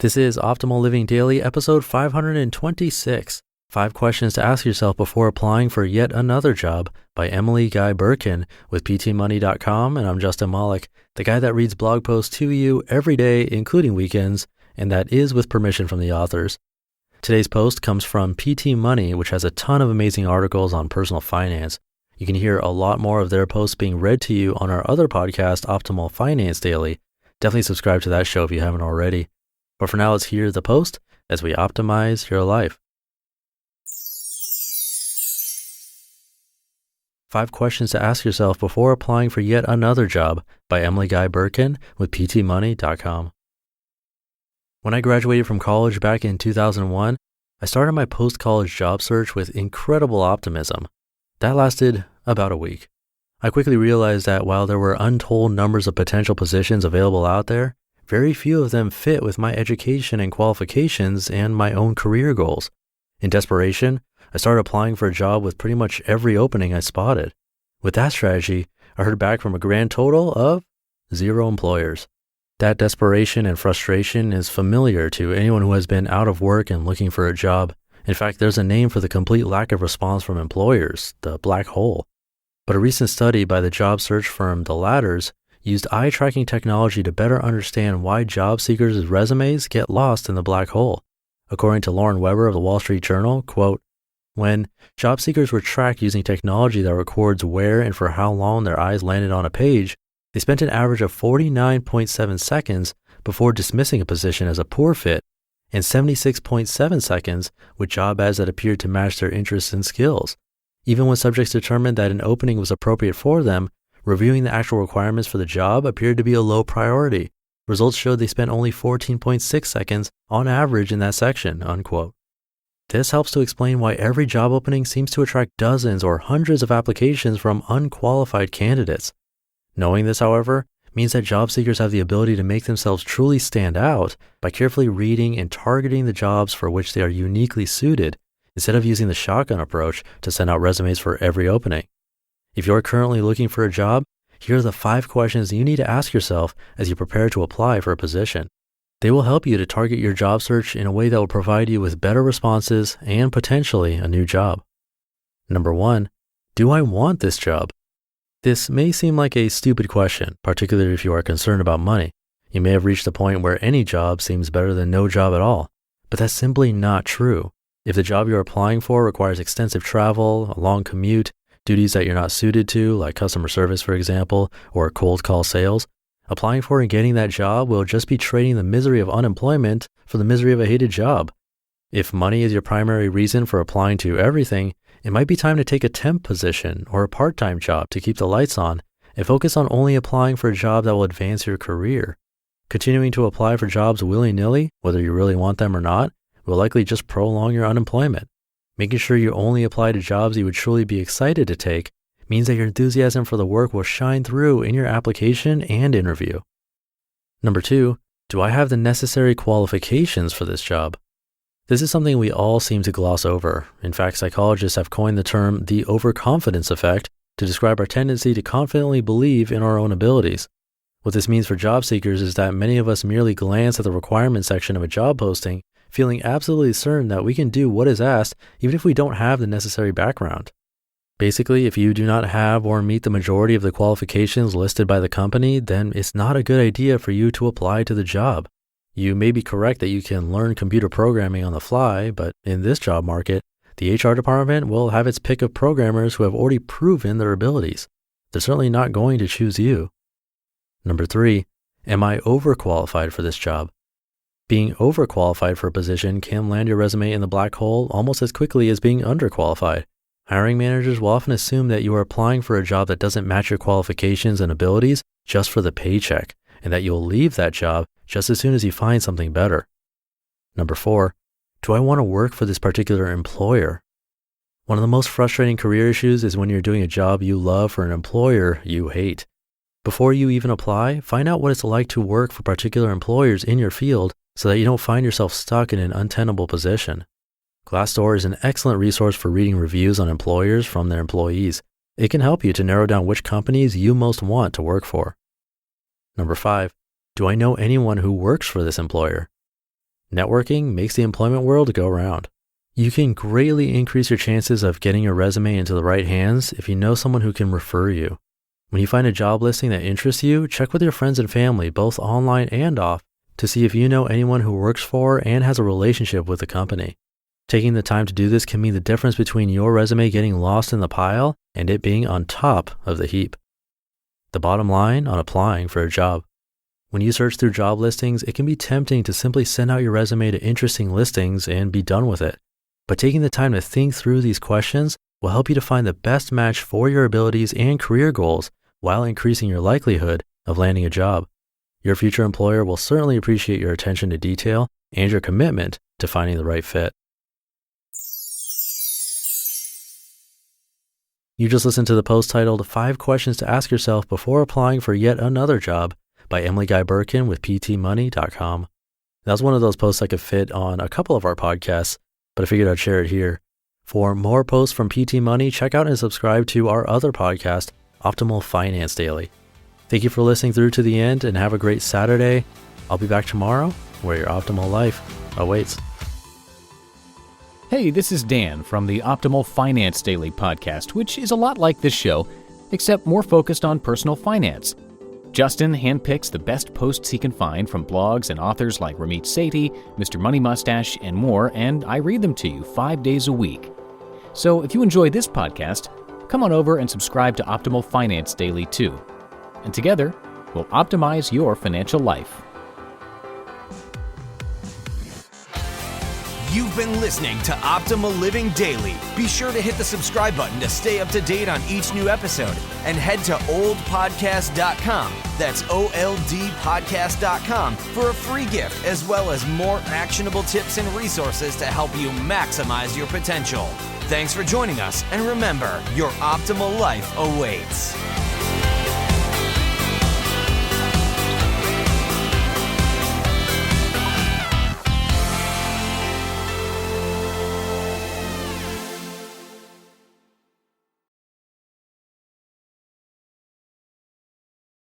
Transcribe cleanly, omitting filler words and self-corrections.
This is Optimal Living Daily, episode 526. 5 questions to ask yourself before applying for yet another job by Guy Birken with PTmoney.com. And I'm Justin Malik, the guy that reads blog posts to you every day, including weekends, and that is with permission from the authors. Today's post comes from PT Money, which has a ton of amazing articles on personal finance. You can hear a lot more of their posts being read to you on our other podcast, Optimal Finance Daily. Definitely subscribe to that show if you haven't already. But for now, let's hear the post as we optimize your life. 5 questions to ask yourself before applying for yet another job by Guy Birken with PTmoney.com. When I graduated from college back in 2001, I started my post-college job search with incredible optimism. That lasted about a week. I quickly realized that while there were untold numbers of potential positions available out there, very few of them fit with my education and qualifications and my own career goals. In desperation, I started applying for a job with pretty much every opening I spotted. With that strategy, I heard back from a grand total of 0 employers. That desperation and frustration is familiar to anyone who has been out of work and looking for a job. In fact, there's a name for the complete lack of response from employers, the black hole. But a recent study by the job search firm The Ladders used eye tracking technology to better understand why job seekers' resumes get lost in the black hole. According to Lauren Weber of the Wall Street Journal, quote, when job seekers were tracked using technology that records where and for how long their eyes landed on a page, they spent an average of 49.7 seconds before dismissing a position as a poor fit and 76.7 seconds with job ads that appeared to match their interests and skills. Even when subjects determined that an opening was appropriate for them, reviewing the actual requirements for the job appeared to be a low priority. Results showed they spent only 14.6 seconds on average in that section, unquote. This helps to explain why every job opening seems to attract dozens or hundreds of applications from unqualified candidates. Knowing this, however, means that job seekers have the ability to make themselves truly stand out by carefully reading and targeting the jobs for which they are uniquely suited, instead of using the shotgun approach to send out resumes for every opening. If you're currently looking for a job, here are the 5 questions you need to ask yourself as you prepare to apply for a position. They will help you to target your job search in a way that will provide you with better responses and potentially a new job. Number 1, do I want this job? This may seem like a stupid question, particularly if you are concerned about money. You may have reached a point where any job seems better than no job at all, but that's simply not true. If the job you're applying for requires extensive travel, a long commute, duties that you're not suited to, like customer service, for example, or cold call sales, applying for and getting that job will just be trading the misery of unemployment for the misery of a hated job. If money is your primary reason for applying to everything, it might be time to take a temp position or a part-time job to keep the lights on and focus on only applying for a job that will advance your career. Continuing to apply for jobs willy-nilly, whether you really want them or not, will likely just prolong your unemployment. Making sure you only apply to jobs you would truly be excited to take means that your enthusiasm for the work will shine through in your application and interview. Number 2, do I have the necessary qualifications for this job? This is something we all seem to gloss over. In fact, psychologists have coined the term the overconfidence effect to describe our tendency to confidently believe in our own abilities. What this means for job seekers is that many of us merely glance at the requirements section of a job posting, feeling absolutely certain that we can do what is asked even if we don't have the necessary background. Basically, if you do not have or meet the majority of the qualifications listed by the company, then it's not a good idea for you to apply to the job. You may be correct that you can learn computer programming on the fly, but in this job market, the HR department will have its pick of programmers who have already proven their abilities. They're certainly not going to choose you. Number 3, am I overqualified for this job? Being overqualified for a position can land your resume in the black hole almost as quickly as being underqualified. Hiring managers will often assume that you are applying for a job that doesn't match your qualifications and abilities just for the paycheck, and that you'll leave that job just as soon as you find something better. Number 4, do I want to work for this particular employer? One of the most frustrating career issues is when you're doing a job you love for an employer you hate. Before you even apply, find out what it's like to work for particular employers in your field so that you don't find yourself stuck in an untenable position. Glassdoor is an excellent resource for reading reviews on employers from their employees. It can help you to narrow down which companies you most want to work for. Number 5, do I know anyone who works for this employer? Networking makes the employment world go round. You can greatly increase your chances of getting your resume into the right hands if you know someone who can refer you. When you find a job listing that interests you, check with your friends and family, both online and off, to see if you know anyone who works for and has a relationship with the company. Taking the time to do this can mean the difference between your resume getting lost in the pile and it being on top of the heap. The bottom line on applying for a job. When you search through job listings, it can be tempting to simply send out your resume to interesting listings and be done with it. But taking the time to think through these questions will help you to find the best match for your abilities and career goals while increasing your likelihood of landing a job. Your future employer will certainly appreciate your attention to detail and your commitment to finding the right fit. You just listened to the post titled 5 Questions to Ask Yourself Before Applying for Yet Another Job by Guy Birken with PTmoney.com. That was one of those posts I could fit on a couple of our podcasts, but I figured I'd share it here. For more posts from PT Money, check out and subscribe to our other podcast, Optimal Finance Daily. Thank you for listening through to the end and have a great Saturday. I'll be back tomorrow where your optimal life awaits. Hey, this is Dan from the Optimal Finance Daily podcast, which is a lot like this show, except more focused on personal finance. Justin handpicks the best posts he can find from blogs and authors like Ramit Sethi, Mr. Money Mustache, and more, and I read them to you 5 days a week. So if you enjoy this podcast, come on over and subscribe to Optimal Finance Daily too. And together, we'll optimize your financial life. You've been listening to Optimal Living Daily. Be sure to hit the subscribe button to stay up to date on each new episode and head to oldpodcast.com. That's OLDpodcast.com for a free gift as well as more actionable tips and resources to help you maximize your potential. Thanks for joining us, and remember, your optimal life awaits.